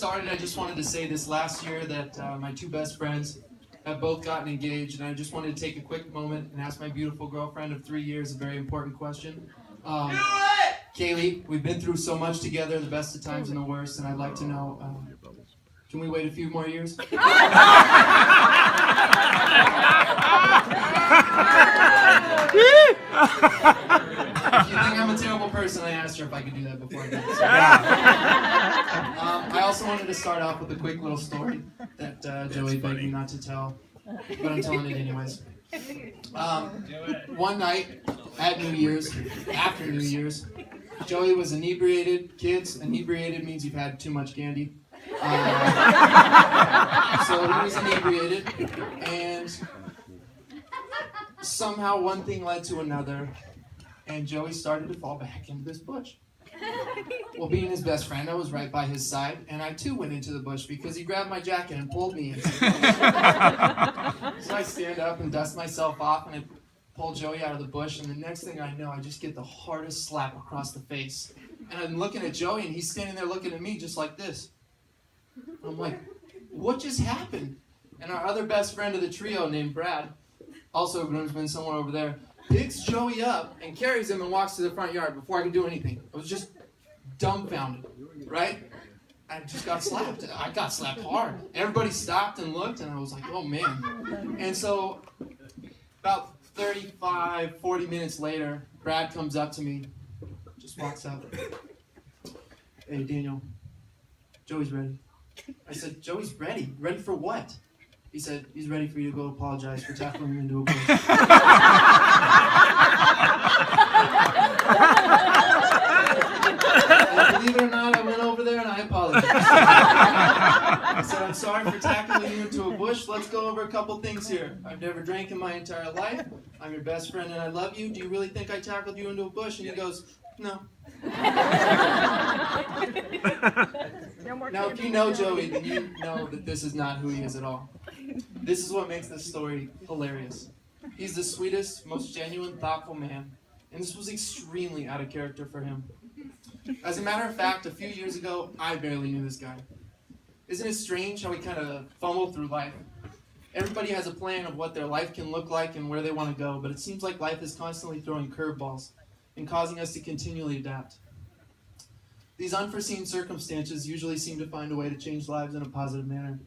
started, I just wanted to say this last year that my two best friends have both gotten engaged, and I just wanted to take a quick moment and ask my beautiful girlfriend of 3 years a very important question. Kaylee, we've been through so much together, the best of times and the worst, and I'd like to know, can we wait a few more years? If you think I'm a terrible person, I asked her if I could do that before I did this. I also wanted to start off with a quick little story that Joey begged me not to tell, but I'm telling it anyways. One night at New Year's, after New Year's, Joey was inebriated. Kids, inebriated means you've had too much candy. So he was inebriated, and somehow one thing led to another, and Joey started to fall back into this bush. Well, being his best friend, I was right by his side, and I too went into the bush because he grabbed my jacket and pulled me into the bush. So I stand up and dust myself off, and I pull Joey out of the bush, and the next thing I know, I just get the hardest slap across the face. And I'm looking at Joey, and he's standing there looking at me just like this. I'm like, what just happened? And our other best friend of the trio named Brad, also a groomsman somewhere over there, picks Joey up and carries him and walks to the front yard before I could do anything. I was just dumbfounded, right? I just got slapped. I got slapped hard. Everybody stopped and looked, and I was like, oh, man. And so about 35, 40 minutes later, Brad comes up to me, just walks up. Hey, Daniel, Joey's ready. I said, Joey's ready? Ready for what? He said, he's ready for you to go apologize for tackling him into a bush. Believe it or not, I went over there and I apologized. I said, I'm sorry for tackling you into a bush. Let's go over a couple things here. I've never drank in my entire life. I'm your best friend and I love you. Do you really think I tackled you into a bush? And he goes, no. Now, if you know Joey, then you know that this is not who he is at all. This is what makes this story hilarious. He's the sweetest, most genuine, thoughtful man, and this was extremely out of character for him. As a matter of fact, a few years ago, I barely knew this guy. Isn't it strange how we kind of fumble through life? Everybody has a plan of what their life can look like and where they want to go, but it seems like life is constantly throwing curveballs and causing us to continually adapt. These unforeseen circumstances usually seem to find a way to change lives in a positive manner.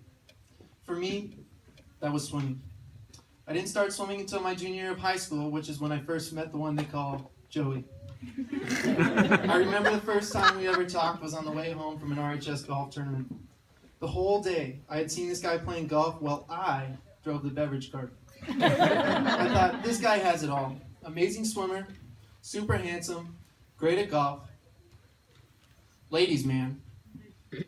For me, that was swimming. I didn't start swimming until my junior year of high school, which is when I first met the one they call Joey. I remember the first time we ever talked was on the way home from an RHS golf tournament. The whole day, I had seen this guy playing golf while I drove the beverage cart. I thought, this guy has it all. Amazing swimmer, super handsome, great at golf, ladies man,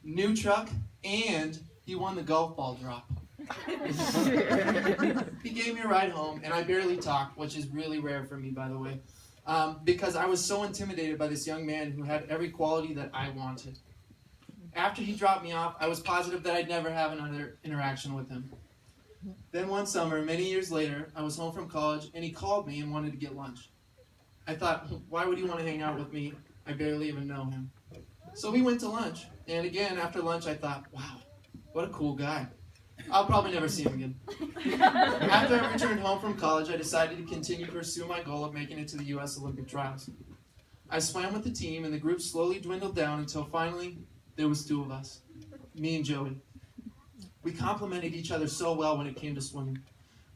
new truck, and he won the golf ball drop. He gave me a ride home, and I barely talked, which is really rare for me, by the way, because I was so intimidated by this young man who had every quality that I wanted. After he dropped me off, I was positive that I'd never have another interaction with him. Then one summer, many years later, I was home from college, and he called me and wanted to get lunch. I thought, why would he want to hang out with me? I barely even know him. So we went to lunch, and again, after lunch, I thought, wow, what a cool guy. I'll probably never see him again. After I returned home from college, I decided to continue to pursue my goal of making it to the U.S. Olympic trials. I swam with the team, and the group slowly dwindled down until finally there was two of us, me and Joey. We complemented each other so well when it came to swimming.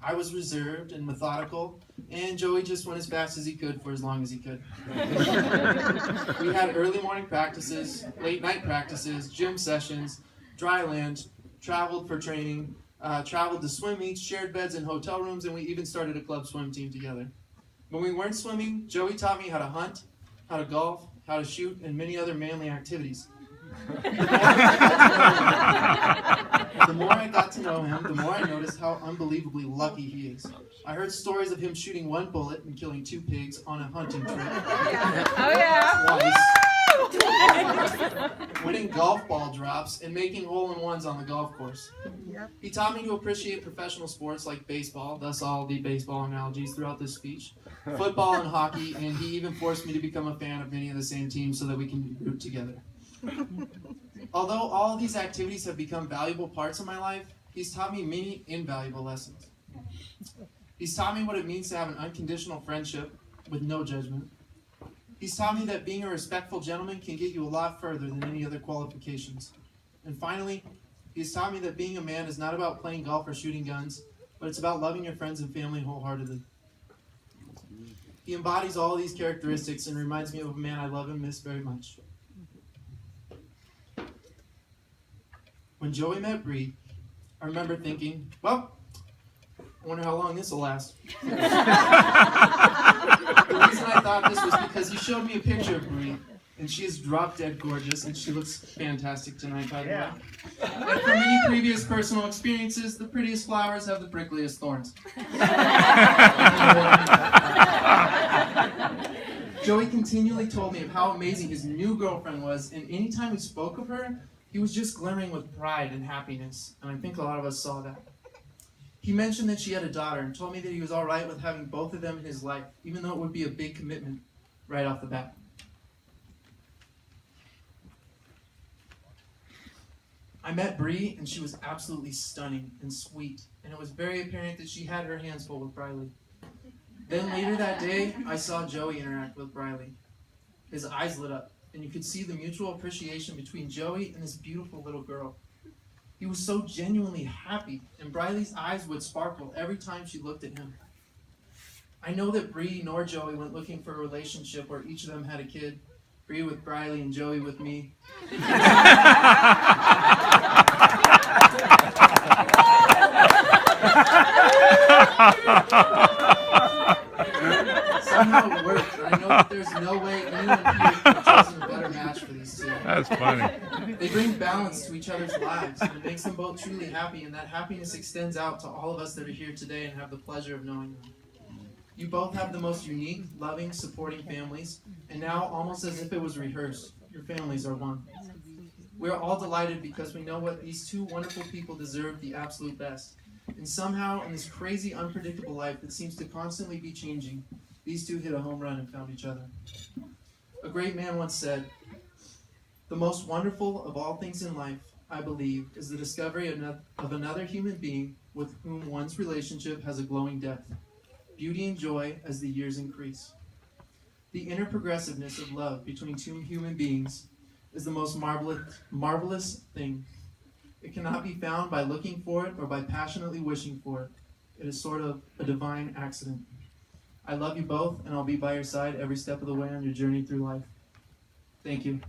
I was reserved and methodical, and Joey just went as fast as he could for as long as he could. We had early morning practices, late night practices, gym sessions, dry land, traveled for training, traveled to swim meets, shared beds in hotel rooms, and we even started a club swim team together. When we weren't swimming, Joey taught me how to hunt, how to golf, how to shoot, and many other manly activities. The more I got to know him, the more I noticed how unbelievably lucky he is. I heard stories of him shooting one bullet and killing 2 pigs on a hunting trip. Oh yeah! Twice. Winning golf ball drops and making hole-in-ones on the golf course. He taught me to appreciate professional sports like baseball, thus all the baseball analogies throughout this speech, football and hockey, and he even forced me to become a fan of many of the same teams so that we can root together. Although all these activities have become valuable parts of my life, he's taught me many invaluable lessons. He's taught me what it means to have an unconditional friendship with no judgment. He's taught me that being a respectful gentleman can get you a lot further than any other qualifications. And finally, he's taught me that being a man is not about playing golf or shooting guns, but it's about loving your friends and family wholeheartedly. He embodies all of these characteristics and reminds me of a man I love and miss very much. When Joey met Bree, I remember thinking, well, I wonder how long this will last. The reason I thought this was because he showed me a picture of Bree, and she is drop dead gorgeous, and she looks fantastic tonight, by the way. And from many previous personal experiences, the prettiest flowers have the prickliest thorns. Joey continually told me of how amazing his new girlfriend was, and anytime we spoke of her, he was just glimmering with pride and happiness, and I think a lot of us saw that. He mentioned that she had a daughter and told me that he was all right with having both of them in his life, even though it would be a big commitment right off the bat. I met Bree, and she was absolutely stunning and sweet, and it was very apparent that she had her hands full with Briley. Then later that day, I saw Joey interact with Briley. His eyes lit up, and you could see the mutual appreciation between Joey and this beautiful little girl. He was so genuinely happy, and Briley's eyes would sparkle every time she looked at him. I know that Bree nor Joey went looking for a relationship where each of them had a kid. Bree with Briley and Joey with me. Somehow it worked, and I know that there's no way anyone here could have chosen a better match for these two. That's funny. They bring balance to each other's lives, and it makes them both truly happy, and that happiness extends out to all of us that are here today and have the pleasure of knowing them. You both have the most unique, loving, supporting families, and now, almost as if it was rehearsed, your families are one. We are all delighted because we know what these two wonderful people deserve the absolute best. And somehow, in this crazy, unpredictable life that seems to constantly be changing, these two hit a home run and found each other. A great man once said, "The most wonderful of all things in life, I believe, is the discovery of another human being with whom one's relationship has a glowing depth, beauty and joy as the years increase. The inner progressiveness of love between two human beings is the most marvelous thing. It cannot be found by looking for it or by passionately wishing for it. It is sort of a divine accident. I love you both, and I'll be by your side every step of the way on your journey through life." Thank you.